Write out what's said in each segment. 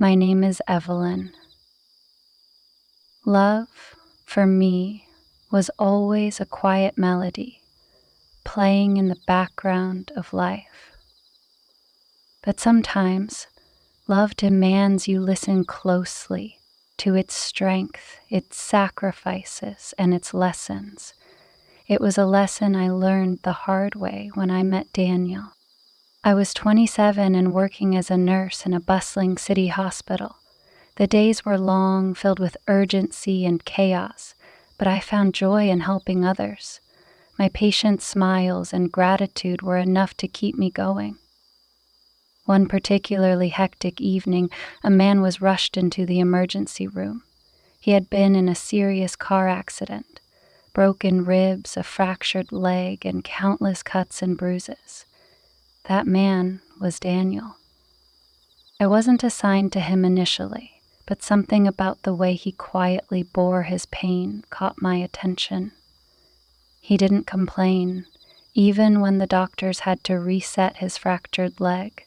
My name is Evelyn. Love, for me, was always a quiet melody, playing in the background of life. But sometimes, love demands you listen closely to its strength, its sacrifices, and its lessons. It was a lesson I learned the hard way when I met Daniel. I was 27 and working as a nurse in a bustling city hospital. The days were long, filled with urgency and chaos, but I found joy in helping others. My patients' smiles and gratitude were enough to keep me going. One particularly hectic evening, a man was rushed into the emergency room. He had been in a serious car accident, broken ribs, a fractured leg, and countless cuts and bruises. That man was Daniel. I wasn't assigned to him initially, but something about the way he quietly bore his pain caught my attention. He didn't complain, even when the doctors had to reset his fractured leg.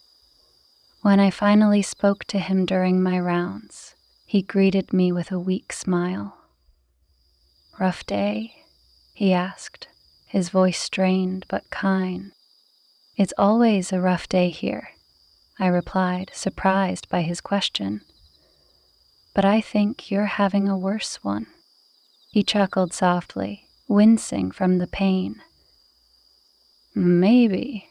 When I finally spoke to him during my rounds, he greeted me with a weak smile. "Rough day?" he asked, his voice strained but kind. "It's always a rough day here," I replied, surprised by his question. "But I think you're having a worse one." He chuckled softly, wincing from the pain. "Maybe,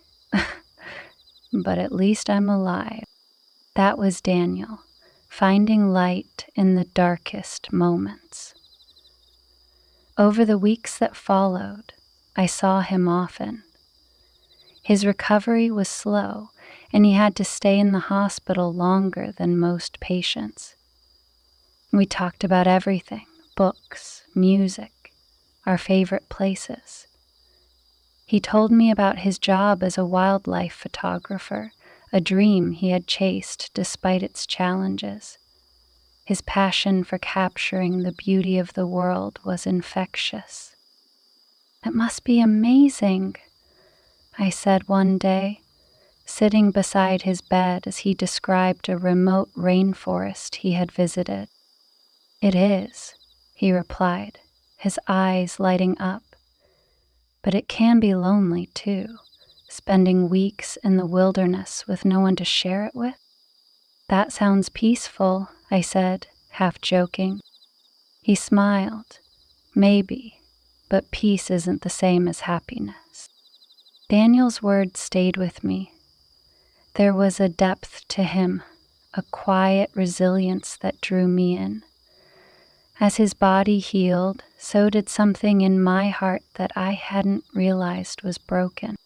but at least I'm alive." That was Daniel, finding light in the darkest moments. Over the weeks that followed, I saw him often. His recovery was slow, and he had to stay in the hospital longer than most patients. We talked about everything: books, music, our favorite places. He told me about his job as a wildlife photographer, a dream he had chased despite its challenges. His passion for capturing the beauty of the world was infectious. "It must be amazing," I said one day, sitting beside his bed as he described a remote rainforest he had visited. "It is," he replied, his eyes lighting up. "But it can be lonely, too, spending weeks in the wilderness with no one to share it with." "That sounds peaceful," I said, half joking. He smiled. "Maybe, but peace isn't the same as happiness." Daniel's words stayed with me. There was a depth to him, a quiet resilience that drew me in. As his body healed, so did something in my heart that I hadn't realized was broken.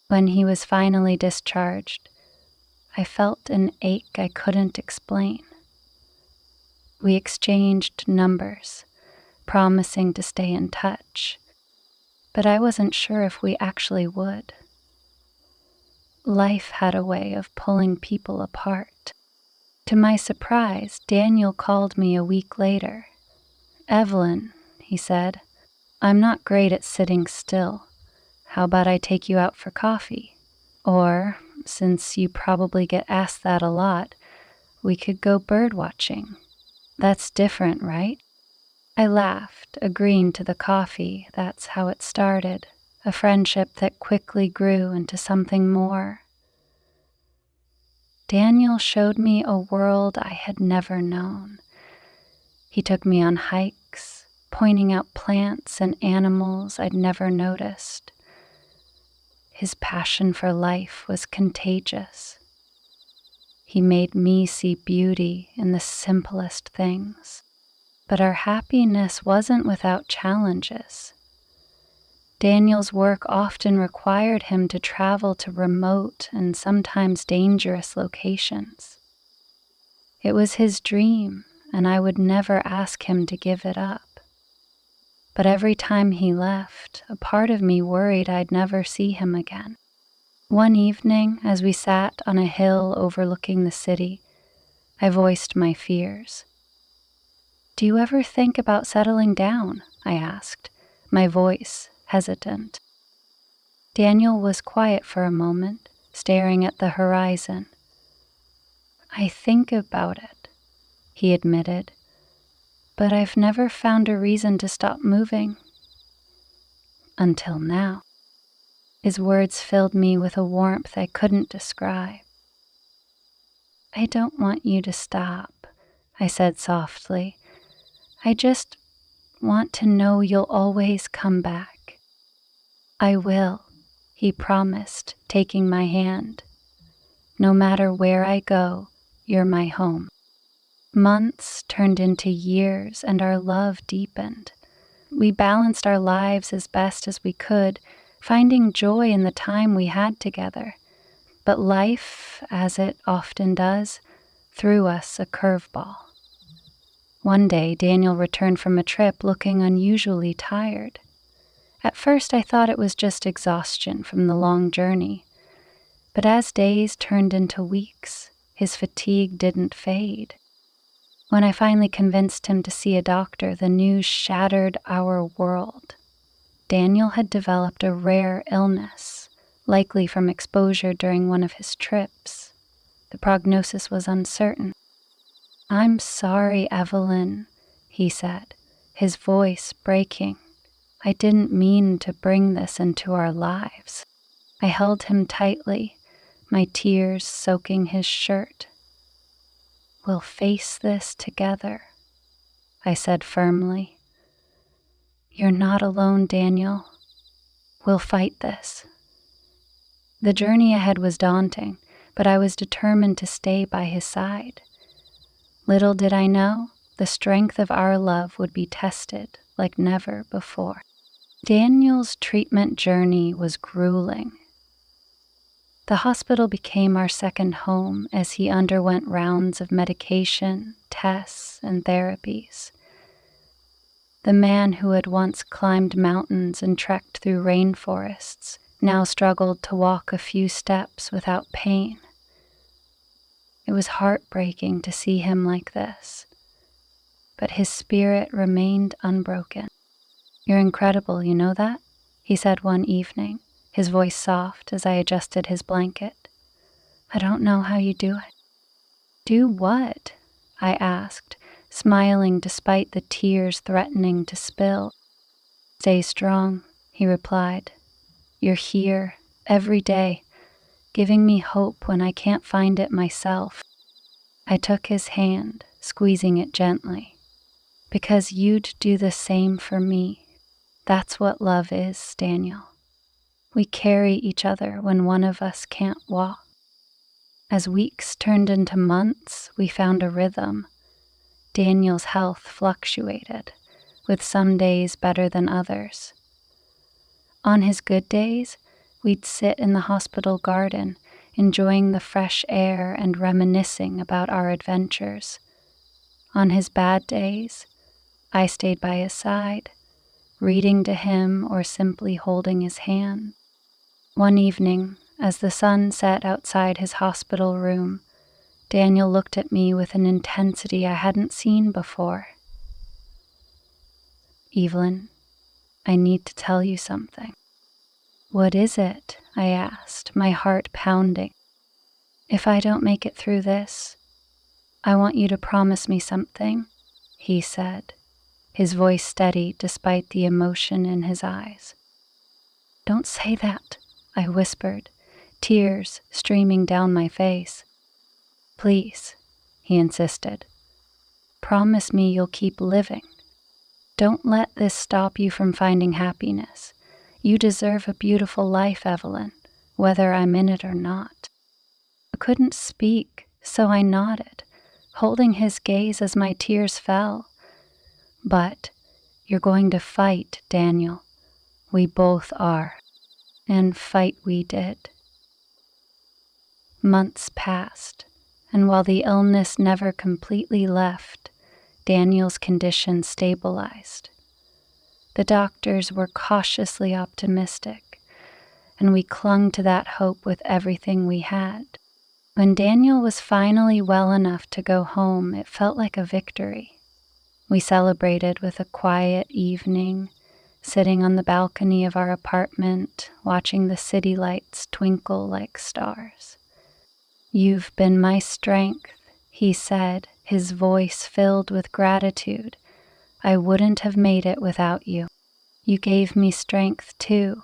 When he was finally discharged, I felt an ache I couldn't explain. We exchanged numbers, promising to stay in touch, but I wasn't sure if we actually would. Life had a way of pulling people apart. To my surprise, Daniel called me a week later. "Evelyn," he said, "I'm not great at sitting still. How about I take you out for coffee? Or, since you probably get asked that a lot, we could go bird watching. That's different, right?" I laughed, agreeing to the coffee. That's how it started, a friendship that quickly grew into something more. Daniel showed me a world I had never known. He took me on hikes, pointing out plants and animals I'd never noticed. His passion for life was contagious. He made me see beauty in the simplest things. But our happiness wasn't without challenges. Daniel's work often required him to travel to remote and sometimes dangerous locations. It was his dream, and I would never ask him to give it up. But every time he left, a part of me worried I'd never see him again. One evening, as we sat on a hill overlooking the city, I voiced my fears. "Do you ever think about settling down?" I asked, my voice hesitant. Daniel was quiet for a moment, staring at the horizon. I think about it, he admitted, but I've never found a reason to stop moving. Until now. His words filled me with a warmth I couldn't describe. I don't want you to stop, I said softly. I just want to know you'll always come back. I will, he promised, taking my hand. No matter where I go, you're my home. Months turned into years and our love deepened. We balanced our lives as best as we could, finding joy in the time we had together. But life, as it often does, threw us a curveball. One day, Daniel returned from a trip looking unusually tired. At first, I thought it was just exhaustion from the long journey. But as days turned into weeks, his fatigue didn't fade. When I finally convinced him to see a doctor, the news shattered our world. Daniel had developed a rare illness, likely from exposure during one of his trips. The prognosis was uncertain. I'm sorry, Evelyn, he said, his voice breaking. I didn't mean to bring this into our lives. I held him tightly, my tears soaking his shirt. We'll face this together, I said firmly. You're not alone, Daniel. We'll fight this. The journey ahead was daunting, but I was determined to stay by his side. Little did I know, the strength of our love would be tested like never before. Daniel's treatment journey was grueling. The hospital became our second home as he underwent rounds of medication, tests, and therapies. The man who had once climbed mountains and trekked through rainforests now struggled to walk a few steps without pain. It was heartbreaking to see him like this, but his spirit remained unbroken. You're incredible, you know that? He said one evening, his voice soft as I adjusted his blanket. I don't know how you do it. Do what? I asked, smiling despite the tears threatening to spill. Stay strong, he replied. You're here, every day, giving me hope when I can't find it myself. I took his hand, squeezing it gently. Because you'd do the same for me. That's what love is, Daniel. We carry each other when one of us can't walk. As weeks turned into months, we found a rhythm. Daniel's health fluctuated, with some days better than others. On his good days, we'd sit in the hospital garden, enjoying the fresh air and reminiscing about our adventures. On his bad days, I stayed by his side, reading to him or simply holding his hand. One evening, as the sun set outside his hospital room, Daniel looked at me with an intensity I hadn't seen before. Evelyn, I need to tell you something. What is it? I asked, my heart pounding. If I don't make it through this, I want you to promise me something, he said, his voice steady despite the emotion in his eyes. Don't say that, I whispered, tears streaming down my face. Please, he insisted. Promise me you'll keep living. Don't let this stop you from finding happiness. You deserve a beautiful life, Evelyn, whether I'm in it or not. I couldn't speak, so I nodded, holding his gaze as my tears fell. But you're going to fight, Daniel. We both are. And fight we did. Months passed, and while the illness never completely left, Daniel's condition stabilized. The doctors were cautiously optimistic, and we clung to that hope with everything we had. When Daniel was finally well enough to go home, it felt like a victory. We celebrated with a quiet evening, sitting on the balcony of our apartment, watching the city lights twinkle like stars. You've been my strength, he said, his voice filled with gratitude. I wouldn't have made it without you. You gave me strength too,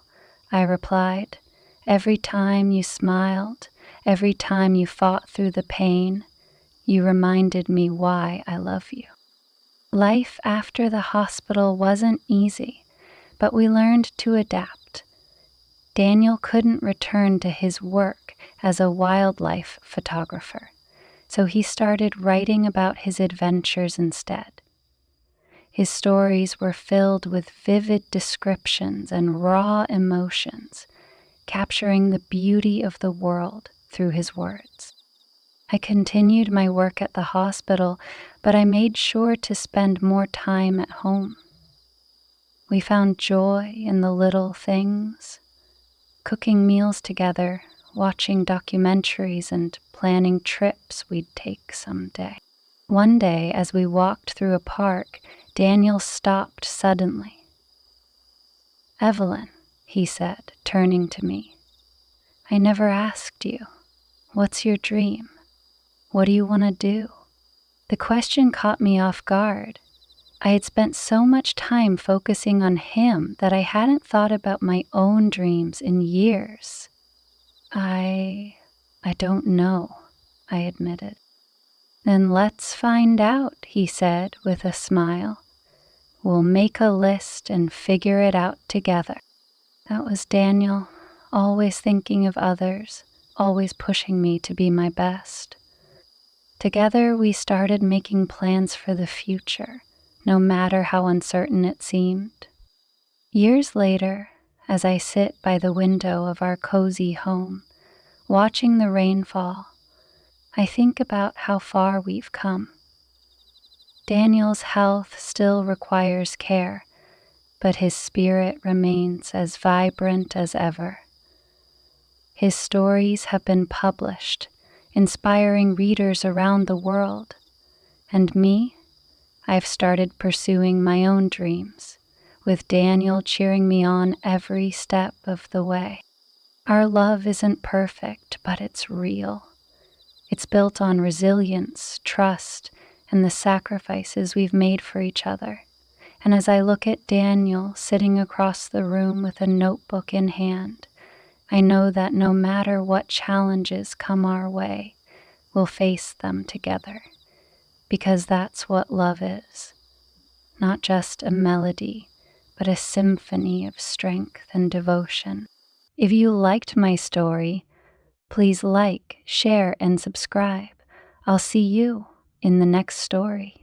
I replied. Every time you smiled, every time you fought through the pain, you reminded me why I love you. Life after the hospital wasn't easy, but we learned to adapt. Daniel couldn't return to his work as a wildlife photographer, so he started writing about his adventures instead. His stories were filled with vivid descriptions and raw emotions, capturing the beauty of the world through his words. I continued my work at the hospital, but I made sure to spend more time at home. We found joy in the little things, cooking meals together, watching documentaries, and planning trips we'd take someday. One day, as we walked through a park, Daniel stopped suddenly. Evelyn, he said, turning to me, I never asked you. What's your dream? What do you want to do? The question caught me off guard. I had spent so much time focusing on him that I hadn't thought about my own dreams in years. I don't know, I admitted. Then let's find out, he said with a smile. We'll make a list and figure it out together. That was Daniel, always thinking of others, always pushing me to be my best. Together we started making plans for the future, no matter how uncertain it seemed. Years later, as I sit by the window of our cozy home, watching the rain fall, I think about how far we've come. Daniel's health still requires care, but his spirit remains as vibrant as ever. His stories have been published, inspiring readers around the world. And me, I've started pursuing my own dreams, with Daniel cheering me on every step of the way. Our love isn't perfect, but it's real. It's built on resilience, trust, and the sacrifices we've made for each other. And as I look at Daniel sitting across the room with a notebook in hand, I know that no matter what challenges come our way, we'll face them together. Because that's what love is. Not just a melody, but a symphony of strength and devotion. If you liked my story, please like, share, and subscribe. I'll see you in the next story.